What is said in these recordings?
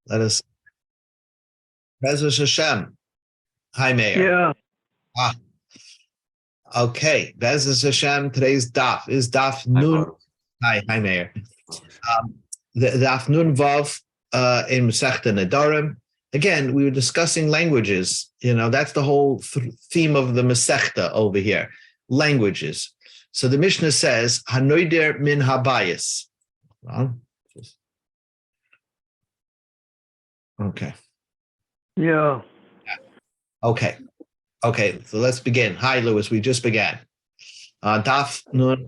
Let us. Bezos Hashem. Hi, Mayor. Yeah. Okay. Bezos Hashem. Today's daf is daf nun. Hi, Mayor. The daf nun vav in Masechta Nedarim. Again, we were discussing languages. That's the whole theme of the Masechta over here. Languages. So the Mishnah says, Hanoider min habayis. Okay. Yeah. Okay. So let's begin. Hi, Lewis. We just began. Daf nun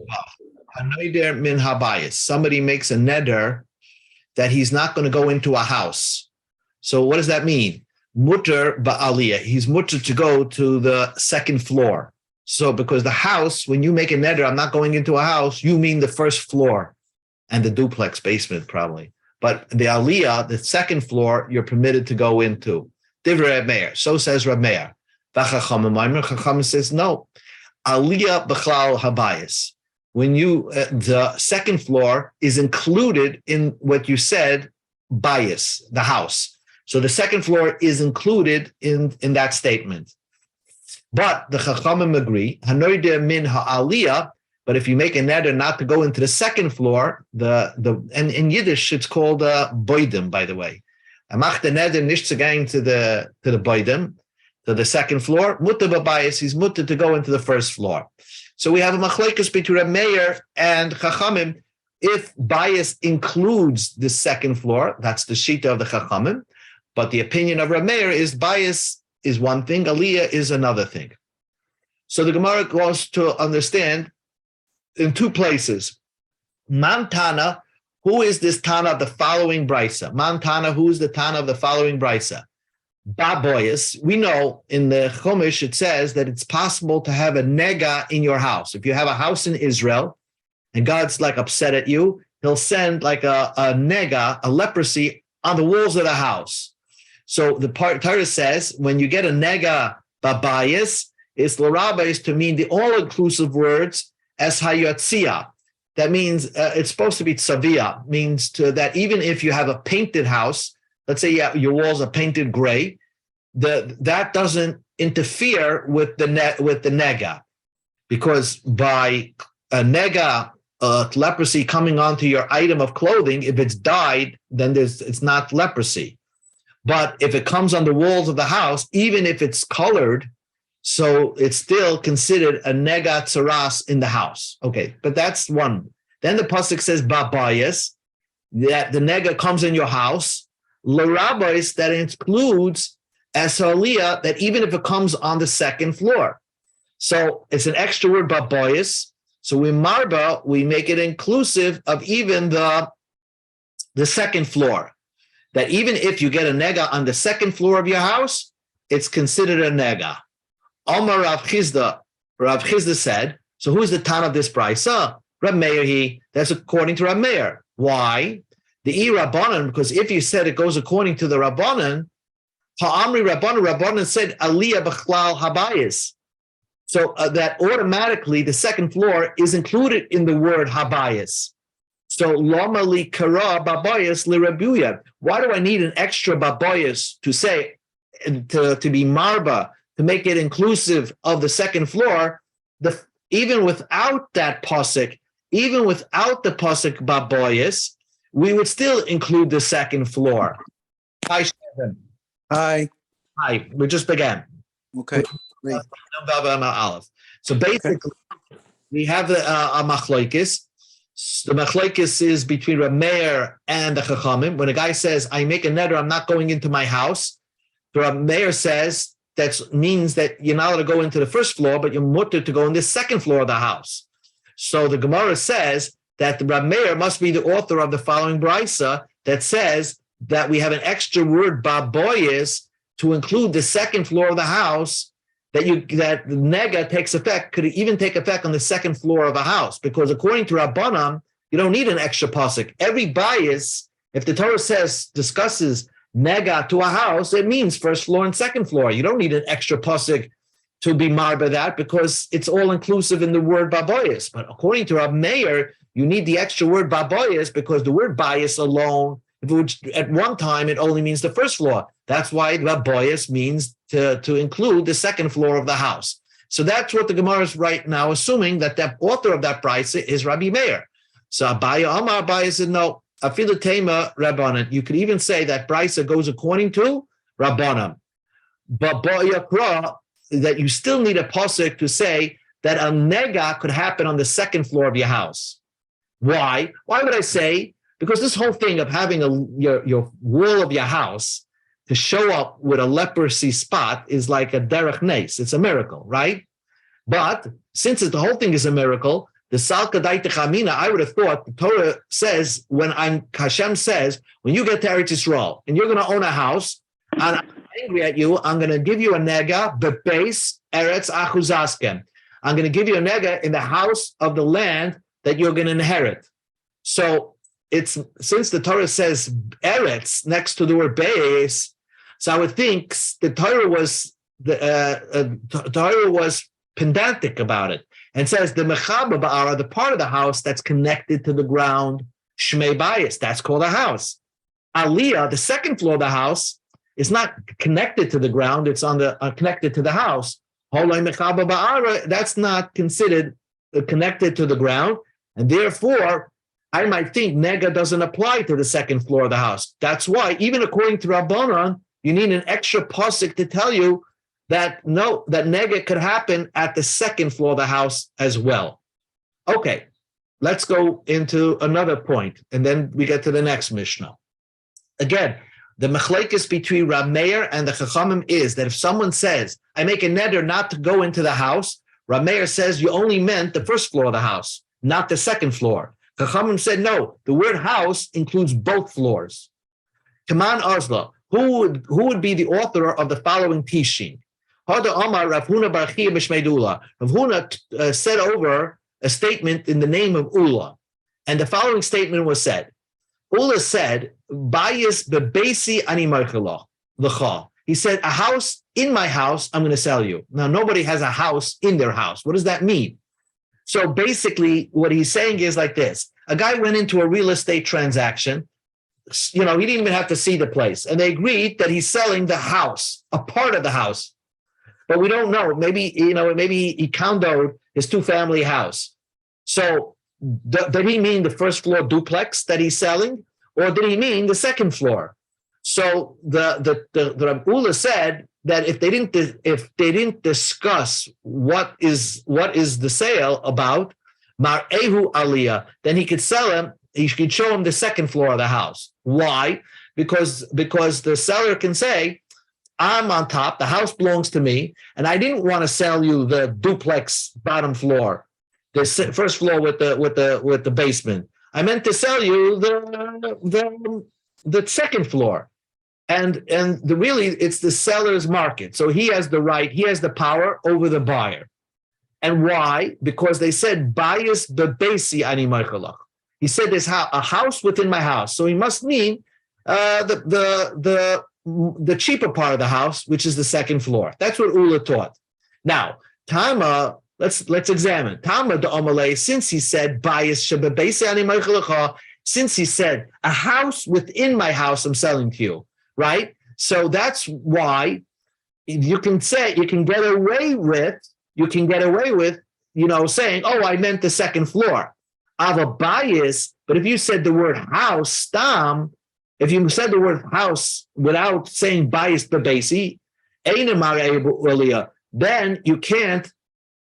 hanoider min habayis. Somebody makes a neder that he's not going to go into a house. So what does that mean? Mutter ba'aliyah. He's mutter to go to the second floor. So because the house, when you make a neder, I'm not going into a house, you mean the first floor and the duplex basement probably. But the aliyah, the second floor, you're permitted to go into. Divrei Reb Meir. So says Reb Meir. Chacham says no. Aliyah b'chlal habayis. When the second floor is included in what you said, bayis, the house. So the second floor is included in that statement. But the Chachamim agree, hanoider min ha'aliyah. But if you make a neder not to go into the second floor, and in Yiddish it's called boidim, by the way. Macht the neder nicht zu gehen to the boidim, to the second floor. Mutter b'bayis, he's mutter to go into the first floor. So we have a machlekes between Reb Meir and Chachamim. If bayis includes the second floor, that's the shita of the Chachamim. But the opinion of Reb Meir is bayis is one thing, aliyah is another thing. So the Gemara goes to understand in two places. Man Tana, who is this Tana of the following brisa? Man Tana, who is the Tana of the following brisa? Baboyas. We know in the Chumash it says that it's possible to have a nega in your house. If you have a house in Israel and God's like upset at you, he'll send like a nega, a leprosy on the walls of the house. So the Torah says when you get a nega babayas, it's l'rabais to mean the all-inclusive words as hayotzia. That means it's supposed to be tzavia, means that even if you have a painted house, let's say your walls are painted gray, that doesn't interfere with the nega, because by a nega, leprosy coming onto your item of clothing, if it's dyed, then it's not leprosy. But if it comes on the walls of the house, even if it's colored, so it's still considered a nega tzaras in the house. Okay, but that's one. Then the pasuk says babayas, that the nega comes in your house. L'rabais, that includes asaliyah, that even if it comes on the second floor. So it's an extra word babayas. So we marba, we make it inclusive of even the second floor. That even if you get a nega on the second floor of your house, it's considered a nega. Omar Rav Chizda said, so who's the Tan of this brisa? Reb Meir, that's according to Reb Meir. Why? The Rabbanan, because if you said it goes according to the Rabbanan, Ha'amri Rabbanan said Aliyah b'chlal habayis. So that automatically the second floor is included in the word habayis. So lama li kara babayis li rebuya. Why do I need an extra babayis to say, to be marba, to make it inclusive of the second floor? Even without that pasuk, even without the pasuk babayis, we would still include the second floor. Hi, Shevin. Hi. We just began. Okay. Great. So basically, we have the machlokes. The machlokes is between Reb Meir and the Chachamim. When a guy says, I make a neder, I'm not going into my house, the Reb Meir says that means that you're not allowed to go into the first floor, but you're mutter to go in the second floor of the house. So the Gemara says that the Reb Meir must be the author of the following brisa that says that we have an extra word baboyes to include the second floor of the house, that the nega takes effect, could even take effect on the second floor of a house, because according to Rabbanan, you don't need an extra pasuk. Every bias, if the Torah discusses nega to a house, it means first floor and second floor. You don't need an extra pasuk to be marba that, because it's all inclusive in the word baboyes. But according to Rab Meir, you need the extra word baboyes because the word bias alone, If it would, at one time, it only means the first floor. That's why Rabboyas means to include the second floor of the house. So that's what the Gemara is right now assuming, that the author of that brisa is Rabbi Meir. So Abaya said, no, Afilu Tema Rabbanan. You could even say that brisa goes according to Rabbanan. But Bo'yakra, that you still need a pasuk to say that a nega could happen on the second floor of your house. Why? Why would I say? Because this whole thing of having your wall of your house to show up with a leprosy spot is like a derech nes. It's a miracle, right? But since the whole thing is a miracle, the salka daita chamina, I would have thought the Torah says, Hashem says, when you get to Eretz Yisrael and you're going to own a house, and I'm angry at you, I'm going to give you a nega, bebeis eretz achuzaskem. I'm going to give you a nega in the house of the land that you're going to inherit. So it's, since the Torah says eretz next to the word beis, so I would think the Torah was pedantic about it and says the mechaba ba'ara, the part of the house that's connected to the ground, shmei bayis, that's called a house. Aliyah, the second floor of the house, is not connected to the ground; it's on the connected to the house. Holoi mechaba ba'ara, that's not considered connected to the ground, and therefore I might think nega doesn't apply to the second floor of the house. That's why, even according to Rabbanan, you need an extra pasuk to tell you that no, that nega could happen at the second floor of the house as well. Okay, let's go into another point, and then we get to the next Mishnah. Again, the machlekes between Rab Meir and the Chachamim is that if someone says, I make a neder not to go into the house, Rab Meir says you only meant the first floor of the house, not the second floor. Chachamim said, no, the word house includes both floors. Kaman Arzla, who would be the author of the following Tishin? Hada Amar Rav Huna bar Chiya b'shmei Ula. Rav Huna said over a statement in the name of Ula. And the following statement was said. Ula said, Bayis bebeisi ani marchala. He said, a house in my house, I'm going to sell you. Now, nobody has a house in their house. What does that mean? So basically, what he's saying is like this. A guy went into a real estate transaction. He didn't even have to see the place. And they agreed that he's selling the house, a part of the house. But we don't know. Maybe he condoed his two-family house. So did he mean the first floor duplex that he's selling? Or did he mean the second floor? So the Rab Ula said that if they didn't discuss what is the sale about, Mar'ehu Aliyah, then he could sell him. He could show him the second floor of the house. Why? Because the seller can say, I'm on top, the house belongs to me, and I didn't want to sell you the duplex bottom floor, the first floor with the basement. I meant to sell you the second floor. And really it's the seller's market. So he has the right, he has the power over the buyer. And why? Because they said bias bebesi ani marchalach. He said there's a house within my house. So he must mean the cheaper part of the house, which is the second floor. That's what Ula taught. Now, Tama, let's examine. Tama de Omalei, since he said bias shebebesi ani marchalach, since he said a house within my house I'm selling to you, right? So that's why you can get away with saying, oh, I meant the second floor. I have a bias, but if you said the word house, stam, if you said the word house without saying bias bebesi, then you can't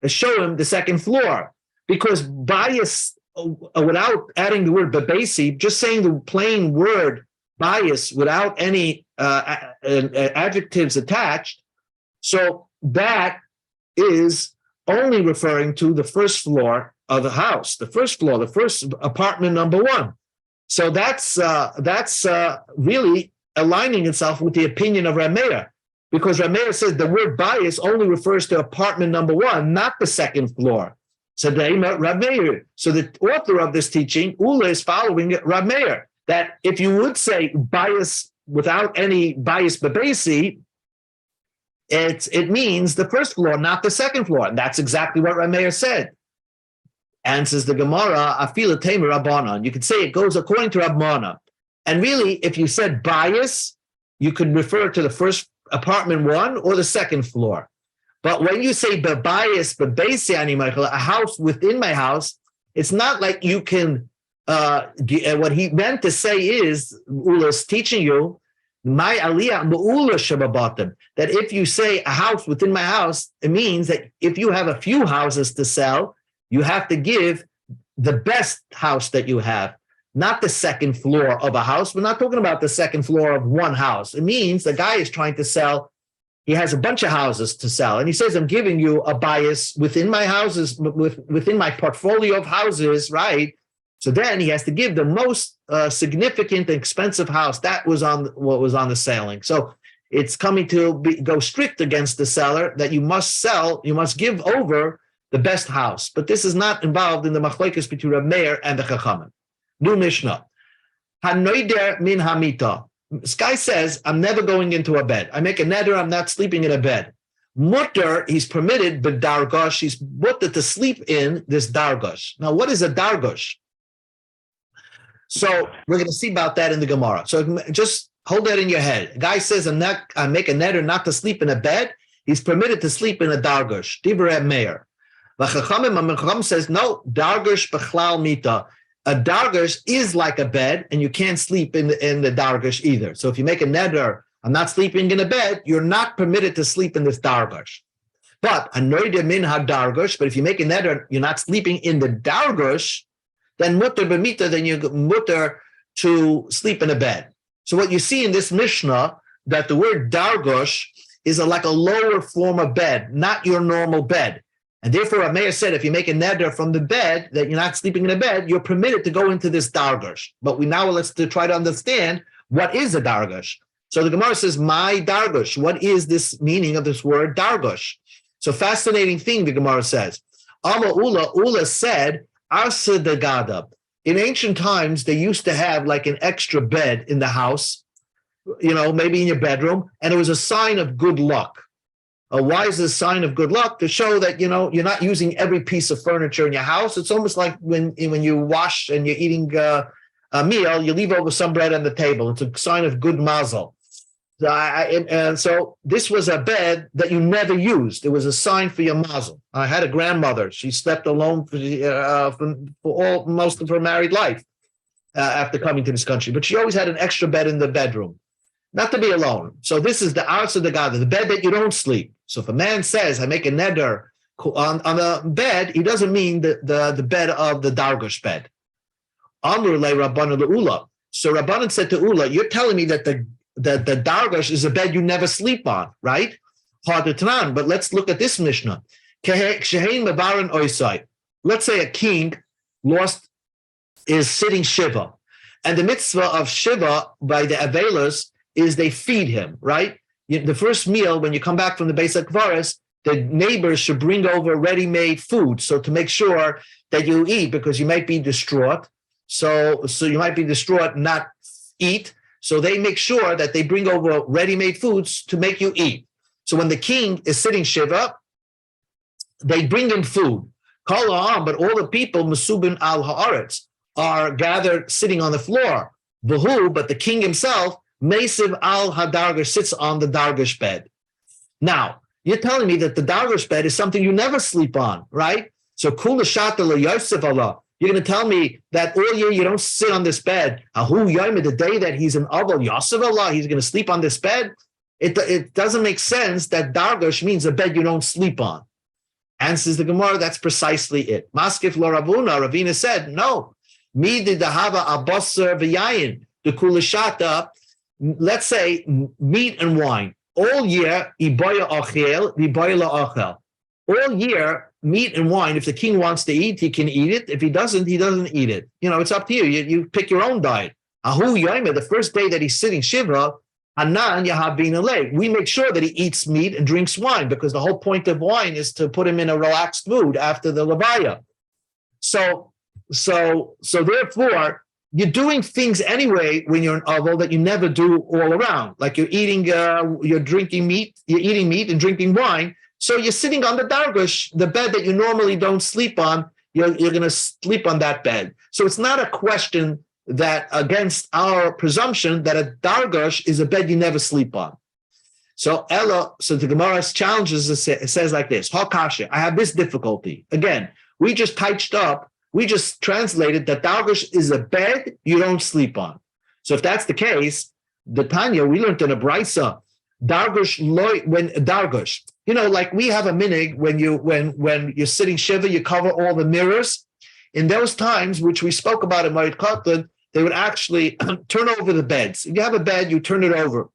show him the second floor, because bias without adding the word bebesi, just saying the plain word bias without any adjectives attached. So that is only referring to the first floor of the house, the first floor, the first apartment number one. So that's really aligning itself with the opinion of Rab Meir, because Rab Meir says the word bias only refers to apartment number one, not the second floor. So Rab Meir. So the author of this teaching, Ula, is following Rab Meir, that if you would say bias without any bias bebesi, it means the first floor, not the second floor. And that's exactly what Rab Meir said. Answers the Gemara, Afila Tamer Rabbanan. You could say it goes according to Rabbanan. And really, if you said bias, you could refer to the first apartment one or the second floor. But when you say bias, a house within my house, it's not like you can, what he meant to say is, Ula is teaching you, my aliyah mu'ula shababatim, that if you say a house within my house, it means that if you have a few houses to sell, you have to give the best house that you have, not the second floor of a house. We're not talking about the second floor of one house. It means the guy is trying to sell, he has a bunch of houses to sell, and he says, I'm giving you a bias within my houses, within my portfolio of houses, right? So then he has to give the most significant and expensive house. That was on what was on the selling. So it's coming to go strict against the seller that you must sell, you must give over the best house. But this is not involved in the machlokes between Rav Meir and the Chachamim. New Mishnah. Hanoider min hamita. This guy says, I'm never going into a bed. I make a neder, I'm not sleeping in a bed. Mutter, he's permitted, but dargosh, he's mutter to sleep in this dargosh. Now, what is a dargosh? So we're going to see about that in the Gemara. So just hold that in your head. A guy says, I make a neder not to sleep in a bed. He's permitted to sleep in a dargosh. Divrei Meir. Chacham says, no, dargosh b'chlal mita. A dargosh is like a bed, and you can't sleep in the dargosh either. So if you make a neder, I'm not sleeping in a bed, you're not permitted to sleep in this dargosh. But a noide min ha dargosh, but if you make a neder, you're not sleeping in the dargosh, then mutter b'mita, then you mutter to sleep in a bed. So what you see in this Mishnah, that the word dargosh is like a lower form of bed, not your normal bed. And therefore, Rameir said, if you make a neder from the bed, that you're not sleeping in a bed, you're permitted to go into this dargosh. But let's try to understand what is a dargosh. So the Gemara says, my dargosh. What is this meaning of this word dargosh? So fascinating thing, the Gemara says. Ula said, Arsa Dagada. In ancient times, they used to have like an extra bed in the house, maybe in your bedroom, and it was a sign of good luck. Why is this a sign of good luck? To show that, you're not using every piece of furniture in your house. It's almost like when you wash and you're eating a meal, you leave over some bread on the table. It's a sign of good mazel. So this was a bed that you never used. It was a sign for your mazel. I had a grandmother. She slept alone for most of her married life after coming to this country. But she always had an extra bed in the bedroom, not to be alone. So this is the arsa de gada, the bed that you don't sleep. So if a man says, I make a neder on a bed, he doesn't mean the bed of the dargosh bed. Amr le Rabbanan le'ula. So Rabbanan said to Ula, you're telling me that the dargosh is a bed you never sleep on, right? But let's look at this Mishnah. Let's say a king is sitting Shiva. And the mitzvah of Shiva by the Avelas is they feed him, right? The first meal, when you come back from the Beis HaKvaris, the neighbors should bring over ready-made food. So to make sure that you eat, because you might be distraught. So you might be distraught, not eat. So they make sure that they bring over ready-made foods to make you eat. So when the king is sitting Shiva, they bring him food. But all the people, Mesubin al Haaretz, are gathered sitting on the floor. But the king himself, Mesiv al Hadargash, sits on the dargash bed. Now, you're telling me that the dargash bed is something you never sleep on, right? So Kula Shata le Yosef Allah. You're going to tell me that all year you don't sit on this bed. Ahu Yom, the day that he's an Aval Yosef Allah, he's going to sleep on this bed. It doesn't make sense that dargash means a bed you don't sleep on. Answers the Gemara, that's precisely it. Maskif lo Ravina said, no. Midi dahava abasar v'yayin, the kulashata, let's say meat and wine. All year, ibaya achel, ibaya la achel. All year, meat and wine, if the king wants to eat, he can eat it. If he doesn't eat it. It's up to you. You pick your own diet. Ahu Yaima, the first day that he's sitting Shiva, Anan Yahabin Alei. We make sure that he eats meat and drinks wine, because the whole point of wine is to put him in a relaxed mood after the Levaya. So therefore, you're doing things anyway when you're an oval that you never do all around. Like you're eating meat and drinking wine. So you're sitting on the dargush, the bed that you normally don't sleep on. You're going to sleep on that bed. So it's not a question that against our presumption that a dargash is a bed you never sleep on. So the Gemara challenges us, it says like this, Hakasha, I have this difficulty. Again, we just translated that dargash is a bed you don't sleep on. So if that's the case, the Tanya, we learned in a Brisa, dargash, like we have a minig when you're sitting shiva, you cover all the mirrors. In those times, which we spoke about in Marit Kotland, they would actually turn over the beds. If you have a bed, you turn it over.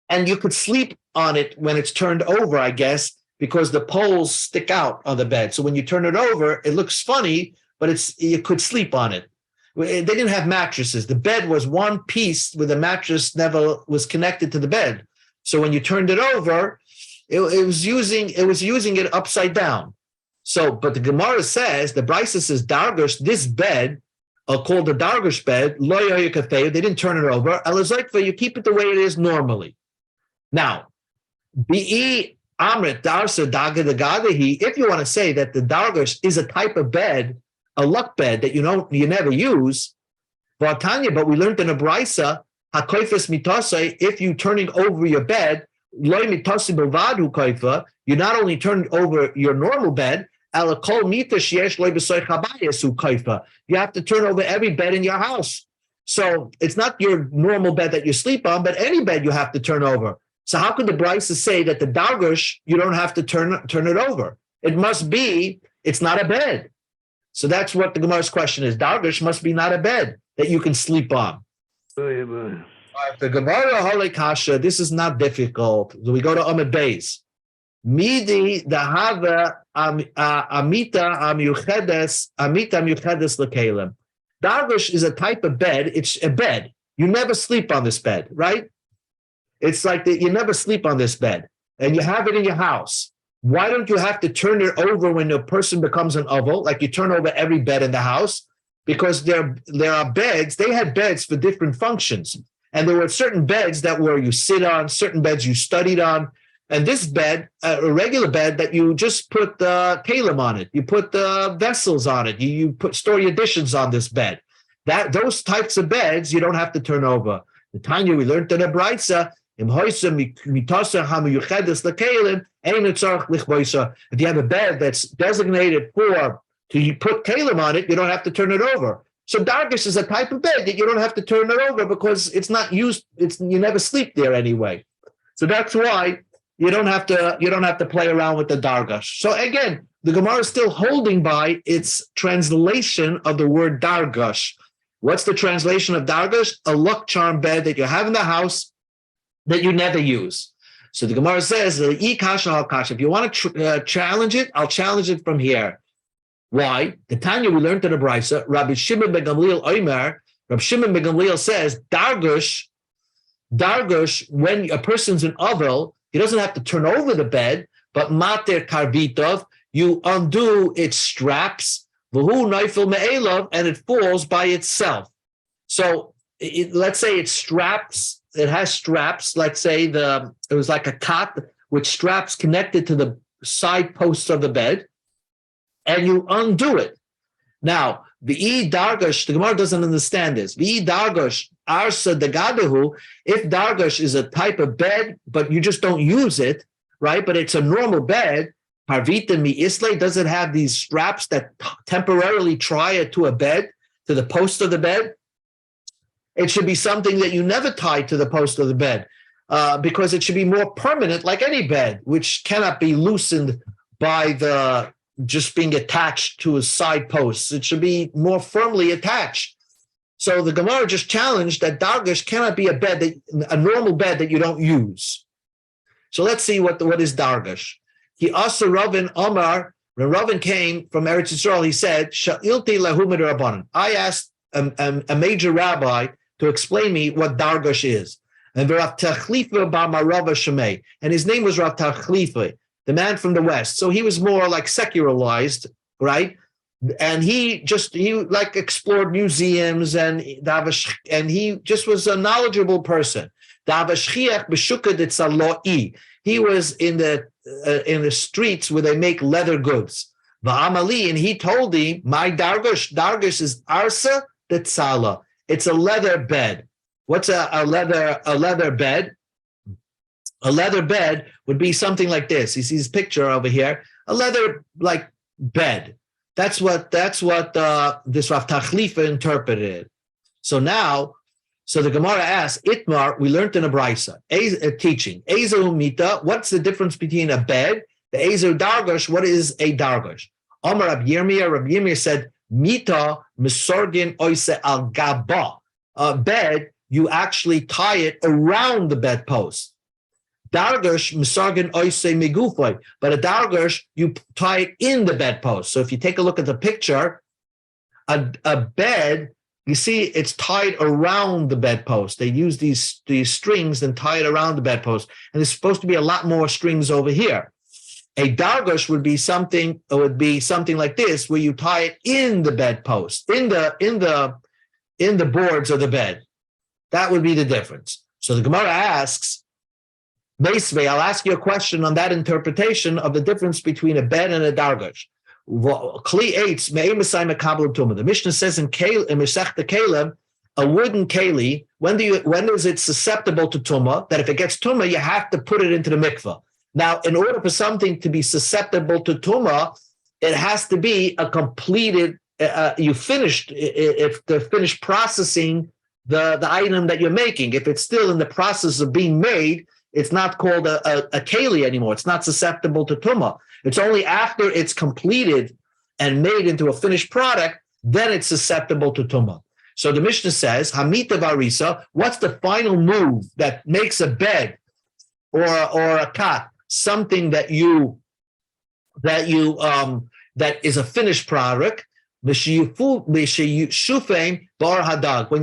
And you could sleep on it when it's turned over, I guess, because the poles stick out on the bed. So when you turn it over, it looks funny, but you could sleep on it. They didn't have mattresses. The bed was one piece where the mattress never was connected to the bed. So when you turned it over, it was using it upside down. So, but the Gemara says, the Brisa says, dargash, this bed, called the dargash bed, they didn't turn it over. You keep it the way it is normally. Now, if you want to say that the dargash is a type of bed, a luck bed that you never use, but we learned in a Brisa, if you turning over your bed, you not only turn over your normal bed, you have to turn over every bed in your house. So it's not your normal bed that you sleep on, but any bed you have to turn over. So how could the Brisa say that the dargash, you don't have to turn it over? It must be, it's not a bed. So that's what the Gemara's question is. Dargash must be not a bed that you can sleep on. The Gemara Holy Kasha, this is not difficult. So we go to Amid Beis. Midi dahava amita amyuchedes lekelim. Dargash is a type of bed. It's a bed. You never sleep on this bed, right? It's like that you never sleep on this bed, and you have it in your house. Why don't you have to turn it over when a person becomes an oval, like you turn over every bed in the house? Because there are beds. They had beds for different functions, and there were certain beds that were you sit on, certain beds you studied on. And this bed, a regular bed that you just put the kalim on it, you put the vessels on it, you store your dishes on this bed. Those types of beds you don't have to turn over. The Tanya we learned in a Brisa, if you have a bed that's designated to put kalim on it, you don't have to turn it over. So dargash is a type of bed that you don't have to turn it over because it's not used. You never sleep there anyway. So that's why you don't have to play around with the dargash. So again, the Gemara is still holding by its translation of the word dargash. What's the translation of dargash? A luck charm bed that you have in the house that you never use. So the Gemara says, if you want to challenge it, I'll challenge it from here. Why? The Tanya we learned in the Brisa, Rabbi Shimon ben Gamliel Omer, Rabbi Shimon ben Gamliel says, dargash, when a person's an ovel, he doesn't have to turn over the bed, but mater karvitov, you undo its straps, v'hu naifil me'elav, and it falls by itself. So let's say it has straps, let's say it was like a cot with straps connected to the side posts of the bed, and you undo it. Now, the dargash, the Gemara doesn't understand this. The dargash, arsa degadahu, if dargash is a type of bed, but you just don't use it, right? But it's a normal bed, harvita mi isle, does it have these straps that temporarily tie it to a bed, to the post of the bed? It should be something that you never tie to the post of the bed, because it should be more permanent, like any bed, which cannot be loosened by just being attached to a side post. It should be more firmly attached. So the Gemara just challenged that dargash cannot be a normal bed that you don't use. So let's see what is dargash. He also Ravin Omar, when Ravin came from Eretz Yisrael, he said, Sha'ilti lahu mid rabbanan. I asked a major rabbi to explain me what dargash is. And Rav Tachlifa bar Marava Shemei, and his name was Rav Tachlifa, the man from the West. So he was more like secularized, right? And he explored museums and he just was a knowledgeable person. He was in the streets where they make leather goods. And he told him, my dargash is arsa tetzala. it's a leather bed. What's a leather bed? A leather bed would be something like this. You see this picture over here, a leather like bed. That's what this Rav Tachlifa interpreted. So the Gemara asks, Itmar, we learned in a brisa, a teaching. Ezer mita, what's the difference between a bed? The Ezer dargash, what is a dargash? Amar Rab Yirmiyah said, mita misorgin oise al gaba. A bed, you actually tie it around the bedpost. Dargash misargin oise migufoy, but a dargash you tie it in the bedpost. So if you take a look at the picture, a bed, you see it's tied around the bedpost. They use these strings and tie it around the bedpost, and there's supposed to be a lot more strings over here. A dargash would be something like this, where you tie it in the bedpost, in the boards of the bed. That would be the difference. So the Gemara asks, Meisvei, I'll ask you a question on that interpretation of the difference between a bed and a dargash. The Mishnah says in Masechta Kalim, a wooden keli, when is it susceptible to tumah? That if it gets tumah, you have to put it into the mikvah. Now, in order for something to be susceptible to tumah, it has to be a completed. You finished processing the item that you're making. If it's still in the process of being made, it's not called a keli anymore. It's not susceptible to tumah. It's only after it's completed and made into a finished product, then it's susceptible to tumah. So the Mishnah says, Hamita varisa, what's the final move that makes a bed or a cot something that is a finished product? When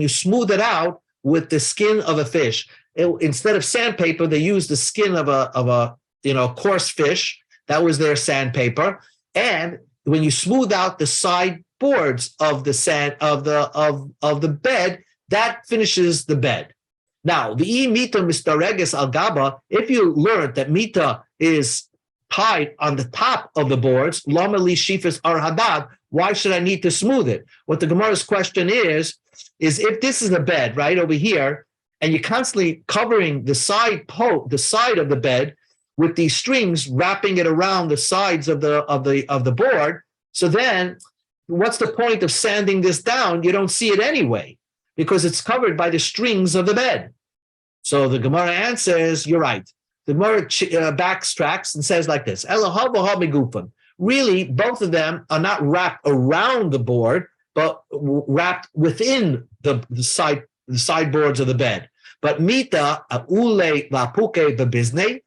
you smooth it out with the skin of a fish. Instead of sandpaper, they used the skin of a coarse fish. That was their sandpaper. And when you smooth out the side boards of the sand of the bed, that finishes the bed. Now, the mita mistareges al gaba, if you learned that mita is tied on the top of the boards, lama li shifas ar hadad, why should I need to smooth it? What the Gemara's question is if this is a bed right over here, and you're constantly covering the side of the bed with these strings, wrapping it around the sides of the board. So then, what's the point of sanding this down? You don't see it anyway, because it's covered by the strings of the bed. So the Gemara answers, you're right. The Gemara backtracks and says like this: really, both of them are not wrapped around the board, but wrapped within the sideboards of the bed. But mita ule vapuke v'bizne,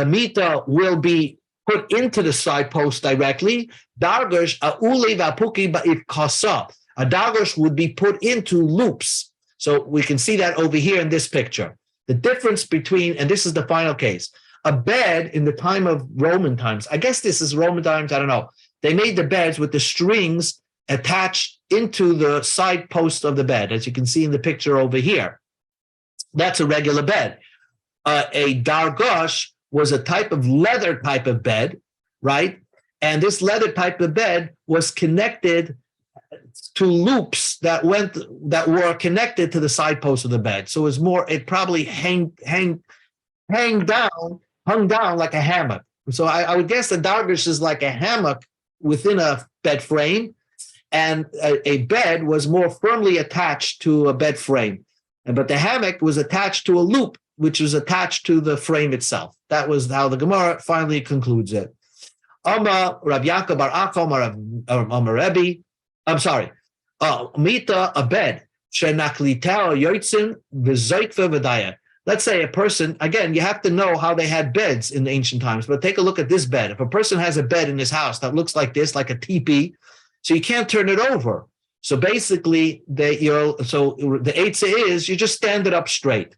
mita will be put into the side post directly. Dargash ule vapuki ba'if kasa. A dargash would be put into loops. So we can see that over here in this picture. The difference between, and this is the final case, a bed in the time of Roman times. I guess this is Roman times. I don't know. They made the beds with the strings attached into the side post of the bed, as you can see in the picture over here. That's a regular bed. A dargash was a type of leather type of bed, right? And this leather type of bed was connected to loops that were connected to the side post of the bed. So it probably hung down like a hammock. So I would guess the dargash is like a hammock within a bed frame, and a bed was more firmly attached to a bed frame. But the hammock was attached to a loop, which was attached to the frame itself. That was how the Gemara finally concludes it. Amar Rav Yaakov bar Acha Amar Rebbe. I'm sorry. Mita, a bed. Shenaklitao yoitzin v'zoikva v'daya. Let's say a person, again, you have to know how they had beds in the ancient times, but take a look at this bed. If a person has a bed in his house that looks like this, like a teepee, so you can't turn it over. So basically, the eitzah is you just stand it up straight.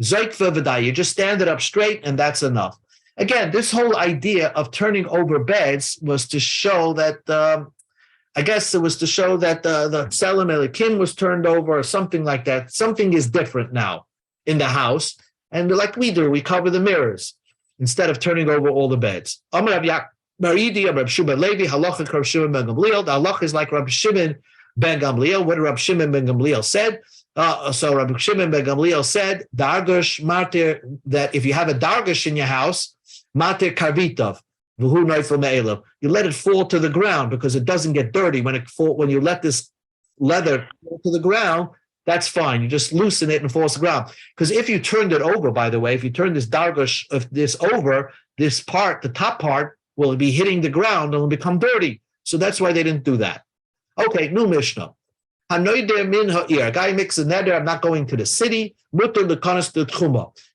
Zoikva v'daya, you just stand it up straight, and that's enough. Again, this whole idea of turning over beds was to show that, I guess it was to show that the Tselem Elikim was turned over or something like that. Something is different now in the house. And like we do, we cover the mirrors instead of turning over all the beds. The halacha is like Rabbi Shimon ben Gamliel. What did Rabbi Shimon ben Gamliel said? So Rabbi Shimon ben Gamliel said, Dargash Martir, that if you have a Dargash in your house, Martir Karvitov, you let it fall to the ground because it doesn't get dirty when you let this leather fall to the ground. That's fine. You just loosen it and falls to the ground. Because if you turned it over, by the way, if you turn this dargash of this over, this part, the top part, will be hitting the ground and will become dirty. So that's why they didn't do that. Okay, new Mishnah. A guy makes a neder, I'm not going to the city.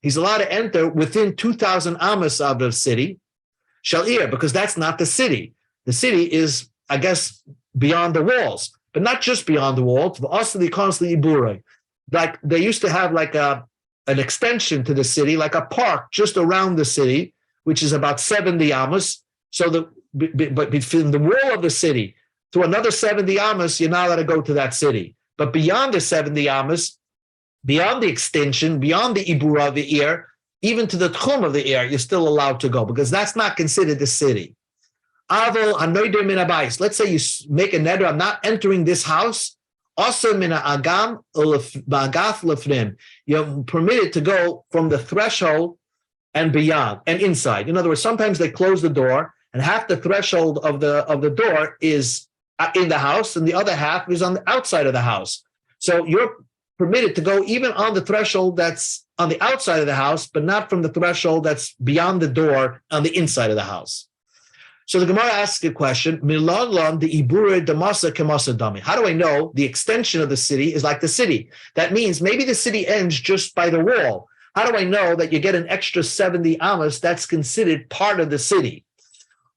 He's allowed to enter within 2,000 amos of the city. Shalir, because that's not the city. The city is, I guess, beyond the walls, but not just beyond the walls. Like they used to have like an extension to the city, like a park just around the city, which is about 70 amos. So but between the wall of the city to another 70 amos, you're not allowed to go to that city. But beyond the 70 amos, beyond the extension, beyond the ibura of the ear, even to the tchum of the ear, you're still allowed to go because that's not considered the city. Let's say you make a neder, I'm not entering this house. Also, you're permitted to go from the threshold and beyond and inside. In other words, sometimes they close the door and half the threshold of the door is in the house and the other half is on the outside of the house. So you're permitted to go even on the threshold that's on the outside of the house, but not from the threshold that's beyond the door on the inside of the house. So the Gemara asks a question, how do I know the extension of the city is like the city? That means maybe the city ends just by the wall. How do I know that you get an extra 70 amos that's considered part of the city?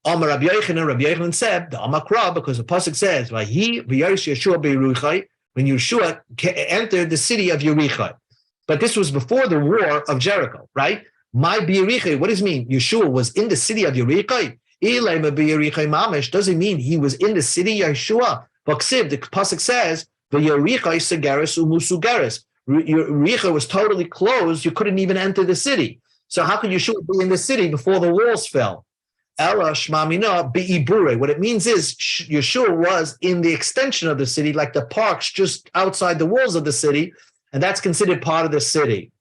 Amar Rabbi Yochanan said, the Amakra, because the pasuk says, when Yeshua entered the city of Yericho. But this was before the war of Jericho, right? My Yericho, what does it mean? Yeshua was in the city of Yericho. Doesn't mean he was in the city of Yeshua. The pasuk says, the Yericho Segaris Umusugaris. Yericho was totally closed. You couldn't even enter the city. So how could Yeshua be in the city before the walls fell? Ela Shmamina Be'ibure. What it means is Yeshua was in the extension of the city, like the parks just outside the walls of the city, and that's considered part of the city.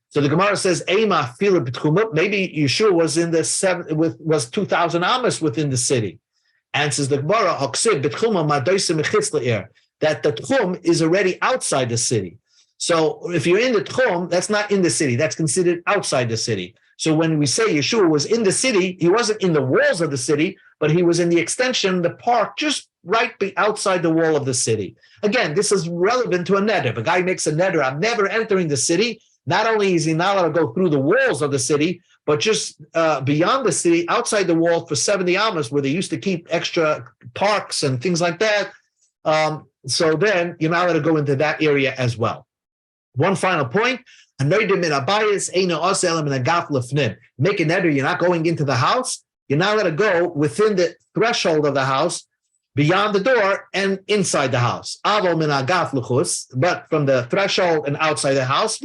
So the Gemara says, Ema Fila B'tchumah, maybe Yeshua was in the was 2,000 amos within the city. Answers the Gemara, Hoksib B'tchumah Madoisa Mechitz Le'er, that the tchum is already outside the city. So if you're in the tchum, that's not in the city, that's considered outside the city. So when we say Yeshua was in the city, he wasn't in the walls of the city, but he was in the extension, the park, just right outside the wall of the city. Again, this is relevant to a neder. If a guy makes a neder, I'm never entering the city. Not only is he not allowed to go through the walls of the city, but just beyond the city, outside the wall for 70 amos, where they used to keep extra parks and things like that. So then you're not allowed to go into that area as well. One final point. Make a neder, you're not going into the house. You're not allowed to go within the threshold of the house, beyond the door, and inside the house. But from the threshold and outside the house,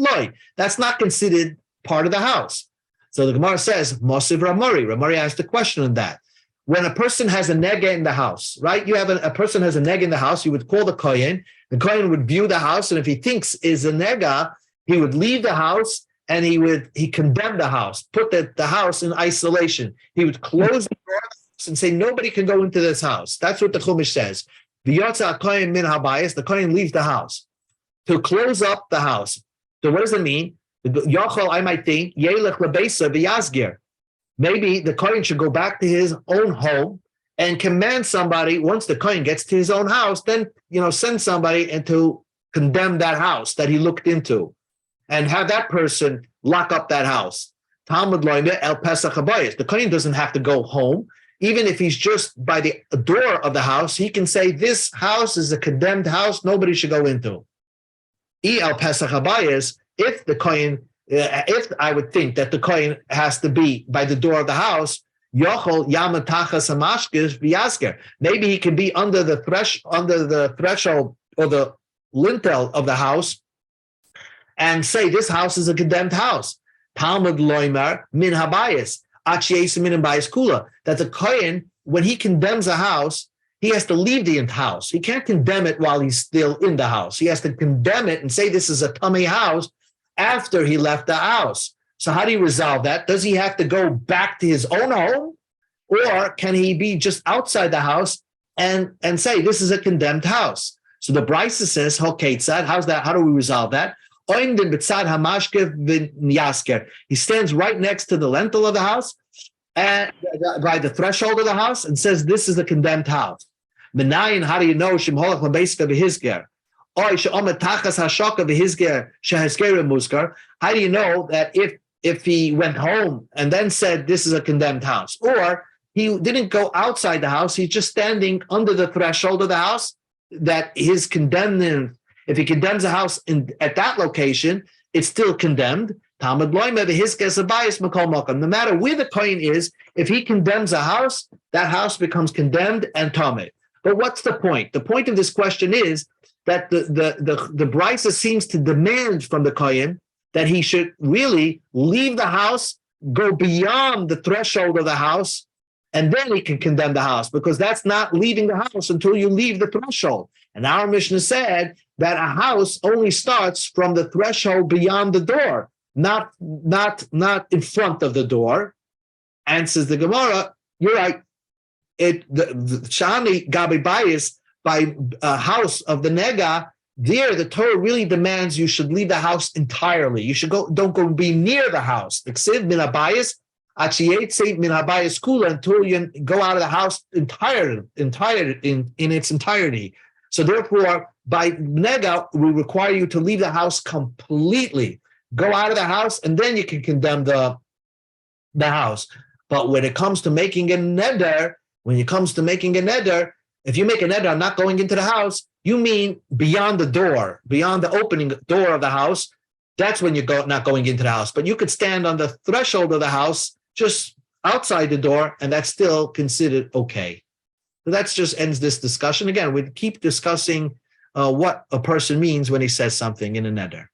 that's not considered part of the house. So the Gemara says, Mosiv Ramari. Ramari asked a question on that. When a person has a nega in the house, right? You have a person has a nega in the house, you would call the kohen. The kohen would view the house, and if he thinks is a nega, he would leave the house and he condemned the house, put the house in isolation. He would close the doors and say, nobody can go into this house. That's what the Chumash says. The kohen leaves the house to close up the house. So what does it mean? Yochel, I might think, Yelech lebeisa v'yasgir. Maybe the kohen should go back to his own home and command somebody, once the kohen gets to his own house, then send somebody and to condemn that house that he looked into, and have that person lock up that house. Talmud Bavli Daf Yomi. The kohen doesn't have to go home. Even if he's just by the door of the house, he can say, this house is a condemned house, nobody should go into. If the kohen, if I would think that the kohen has to be by the door of the house, maybe he can be under the threshold or the lintel of the house and say, this house is a condemned house. Talmud loimer min habayis, min bayis kula. That the kohen, when he condemns a house, he has to leave the house. He can't condemn it while he's still in the house. He has to condemn it and say this is a tummy house after he left the house. So how do you resolve that? Does he have to go back to his own home? Or can he be just outside the house and say this is a condemned house? So the Brisa says, how's that? How do we resolve that? He stands right next to the lintel of the house and by the threshold of the house and says, this is a condemned house. Menayin, how do you know? How do you know that if he went home and then said, this is a condemned house, or he didn't go outside the house, he's just standing under the threshold of the house, that his condemning, if he condemns a house at that location, it's still condemned. Talmud Bavli, no matter where the kohen is, if he condemns a house, that house becomes condemned and tamid. But what's the point? The point of this question is that the Brisa seems to demand from the kohen that he should really leave the house, go beyond the threshold of the house, and then he can condemn the house, because that's not leaving the house until you leave the threshold. And our Mishnah said that a house only starts from the threshold beyond the door, not in front of the door. And says the Gemara, you're right. The Shani Gabi Bayis, by a house of the Nega, there the Torah really demands you should leave the house entirely. You should don't go be near the house. Until you go out of the house entire in its entirety. So therefore, by Nega, we require you to leave the house completely. Go out of the house, and then you can condemn the house. But when it comes to making a neder, if you make a neder, I'm not going into the house, you mean beyond the door, beyond the opening door of the house. That's when you're not going into the house. But you could stand on the threshold of the house, just outside the door, and that's still considered okay. So that just ends this discussion. Again, we keep discussing what a person means when he says something in a neder.